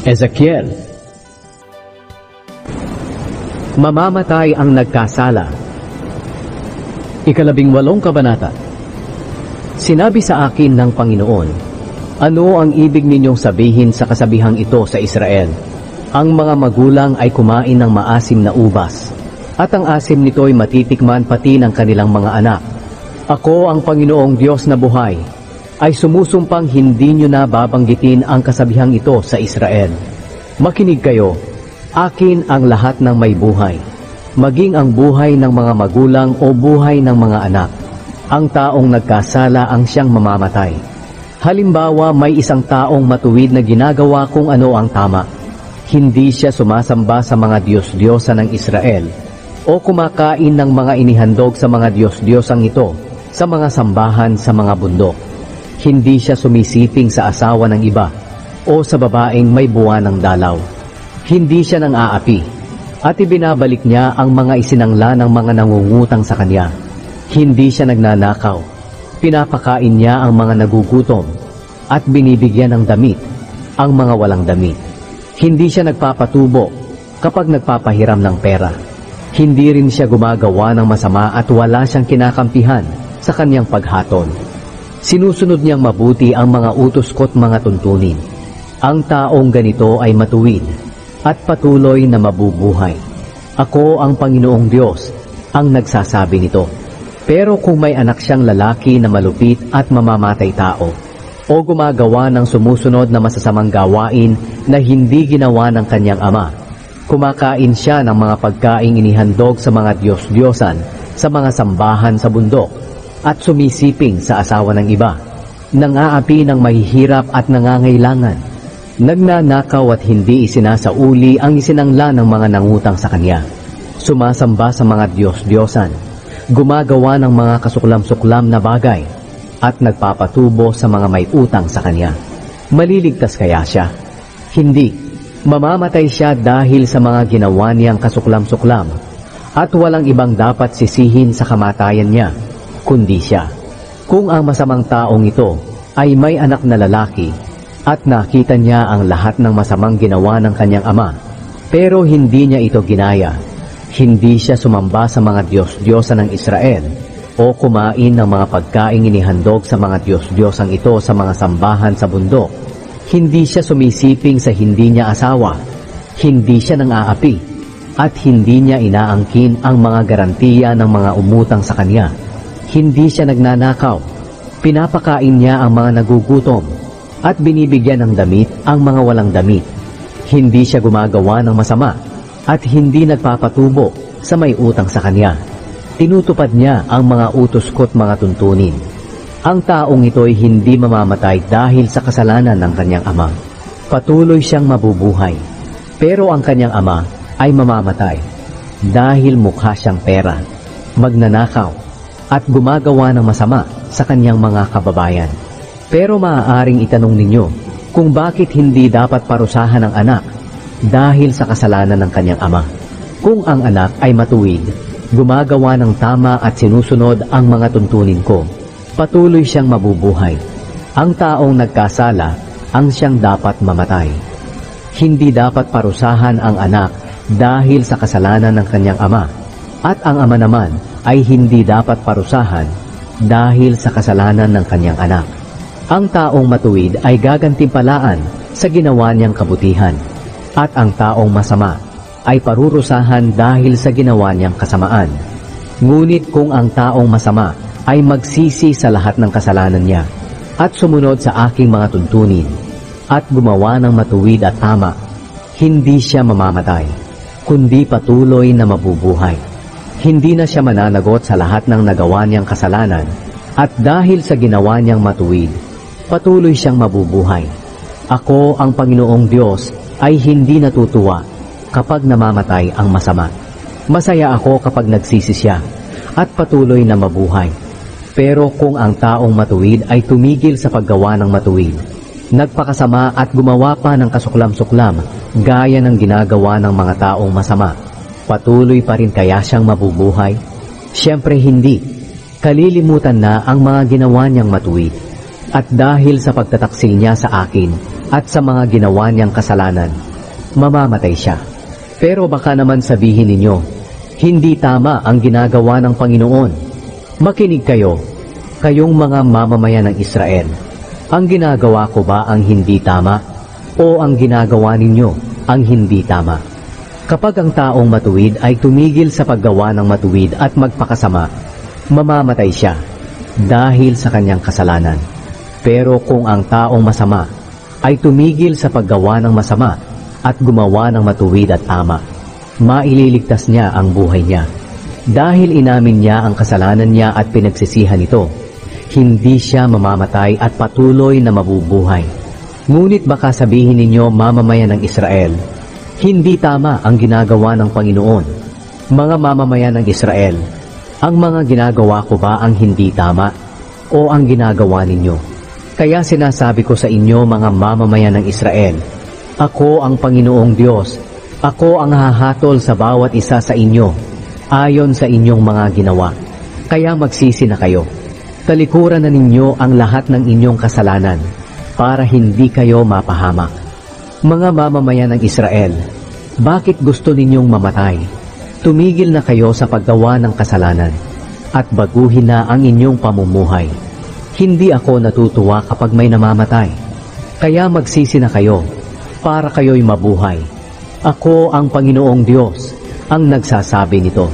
Ezekiel. Mamamatay ang nagkasala. 18 kabanata. Sinabi sa akin ng Panginoon, ano ang ibig ninyong sabihin sa kasabihang ito sa Israel? Ang mga magulang ay kumain ng maasim na ubas, at ang asim nito'y matitikman pati ng kanilang mga anak. Ako ang Panginoong Diyos na buhay, ay sumusumpang hindi nyo na babanggitin ang kasabihang ito sa Israel. Makinig kayo, akin ang lahat ng may buhay, maging ang buhay ng mga magulang o buhay ng mga anak. Ang taong nagkasala ang siyang mamamatay. Halimbawa, may isang taong matuwid na ginagawa kung ano ang tama. Hindi siya sumasamba sa mga Diyos-Diyosan ng Israel o kumakain ng mga inihandog sa mga Diyos-Diyosang ito sa mga sambahan sa mga bundok. Hindi siya sumisiping sa asawa ng iba o sa babaeng may buwan ng dalaw. Hindi siya nang aapi at ibinabalik niya ang mga isinangla ng mga nangungutang sa kanya. Hindi siya nagnanakaw. Pinapakain niya ang mga nagugutom at binibigyan ng damit ang mga walang damit. Hindi siya nagpapatubo kapag nagpapahiram ng pera. Hindi rin siya gumagawa ng masama at wala siyang kinakampihan sa kanyang paghaton. Sinusunod niyang mabuti ang mga utos ko't mga tuntunin. Ang taong ganito ay matuwid at patuloy na mabubuhay. Ako ang Panginoong Diyos ang nagsasabi nito. Pero kung may anak siyang lalaki na malupit at mamamatay tao, o gumagawa ng sumusunod na masasamang gawain na hindi ginawa ng kanyang ama, kumakain siya ng mga pagkaing inihandog sa mga Diyos-Diyosan sa mga sambahan sa bundok, at sumisiping sa asawa ng iba, nang-aapi ng mahihirap at nangangailangan, nagnanakaw at hindi isinasauli ang isinangla ng mga nangutang sa kanya, sumasamba sa mga Diyos-Diyosan, gumagawa ng mga kasuklam-suklam na bagay, at nagpapatubo sa mga may utang sa kanya. Maliligtas kaya siya? Hindi. Mamamatay siya dahil sa mga ginawa niyang kasuklam-suklam, at walang ibang dapat sisihin sa kamatayan niya, kundi siya. Kung ang masamang taong ito ay may anak na lalaki at nakita niya ang lahat ng masamang ginawa ng kanyang ama, pero hindi niya ito ginaya, hindi siya sumamba sa mga Diyos-Diyosan ng Israel o kumain ng mga pagkaing inihandog sa mga Diyos-Diyosang ito sa mga sambahan sa bundok, hindi siya sumisiping sa hindi niya asawa, hindi siya nang-aapi, at hindi niya inaangkin ang mga garantiya ng mga umutang sa kanya, hindi siya nagnanakaw, pinapakain niya ang mga nagugutom, at binibigyan ng damit ang mga walang damit. Hindi siya gumagawa ng masama, at hindi nagpapatubo sa may utang sa kanya. Tinutupad niya ang mga utos ko't mga tuntunin. Ang taong ito'y hindi mamamatay dahil sa kasalanan ng kanyang ama. Patuloy siyang mabubuhay, pero ang kanyang ama ay mamamatay dahil mukha siyang pera, magnanakaw, at gumagawa ng masama sa kanyang mga kababayan. Pero maaaring itanong ninyo kung bakit hindi dapat parusahan ang anak dahil sa kasalanan ng kanyang ama. Kung ang anak ay matuwid, gumagawa ng tama at sinusunod ang mga tuntunin ko, patuloy siyang mabubuhay. Ang taong nagkasala ang siyang dapat mamatay. Hindi dapat parusahan ang anak dahil sa kasalanan ng kanyang ama, at ang ama naman ay hindi dapat parusahan dahil sa kasalanan ng kanyang anak. Ang taong matuwid ay gagantimpalaan sa ginawa niyang kabutihan, at ang taong masama ay parurusahan dahil sa ginawa niyang kasamaan. Ngunit kung ang taong masama ay magsisi sa lahat ng kasalanan niya at sumunod sa aking mga tuntunin at gumawa ng matuwid at tama, hindi siya mamamatay, kundi patuloy na mabubuhay. Hindi na siya mananagot sa lahat ng nagawa niyang kasalanan, at dahil sa ginawa niyang matuwid, patuloy siyang mabubuhay. Ako ang Panginoong Diyos ay hindi natutuwa kapag namamatay ang masama. Masaya ako kapag nagsisi siya at patuloy na mabuhay. Pero kung ang taong matuwid ay tumigil sa paggawa ng matuwid, nagpakasama at gumawa pa ng kasuklam-suklam gaya ng ginagawa ng mga taong masama, patuloy pa rin kaya siyang mabubuhay? Siyempre hindi. Kalilimutan na ang mga ginawa niyang matuwid. At dahil sa pagtataksil niya sa akin, at sa mga ginawa niyang kasalanan, mamamatay siya. Pero baka naman sabihin ninyo, hindi tama ang ginagawa ng Panginoon. Makinig kayo, kayong mga mamamayan ng Israel. Ang ginagawa ko ba ang hindi tama? O ang ginagawa ninyo ang hindi tama? Kapag ang taong matuwid ay tumigil sa paggawa ng matuwid at magpakasama, mamamatay siya dahil sa kanyang kasalanan. Pero kung ang taong masama ay tumigil sa paggawa ng masama at gumawa ng matuwid at tama, maililigtas niya ang buhay niya. Dahil inamin niya ang kasalanan niya at pinagsisihan ito, hindi siya mamamatay at patuloy na mabubuhay. Ngunit baka sabihin ninyo, mamamayan ng Israel, hindi tama ang ginagawa ng Panginoon. Mga mamamayan ng Israel, ang mga ginagawa ko ba ang hindi tama o ang ginagawa ninyo? Kaya sinasabi ko sa inyo, mga mamamayan ng Israel, ako ang Panginoong Diyos. Ako ang hahatol sa bawat isa sa inyo, ayon sa inyong mga ginawa. Kaya magsisi na kayo. Talikuran na ninyo ang lahat ng inyong kasalanan, para hindi kayo mapahamak. Mga mamamayan ng Israel, bakit gusto ninyong mamatay? Tumigil na kayo sa paggawa ng kasalanan, at baguhin na ang inyong pamumuhay. Hindi ako natutuwa kapag may namamatay. Kaya magsisi na kayo, para kayo'y mabuhay. Ako ang Panginoong Diyos, ang nagsasabi nito.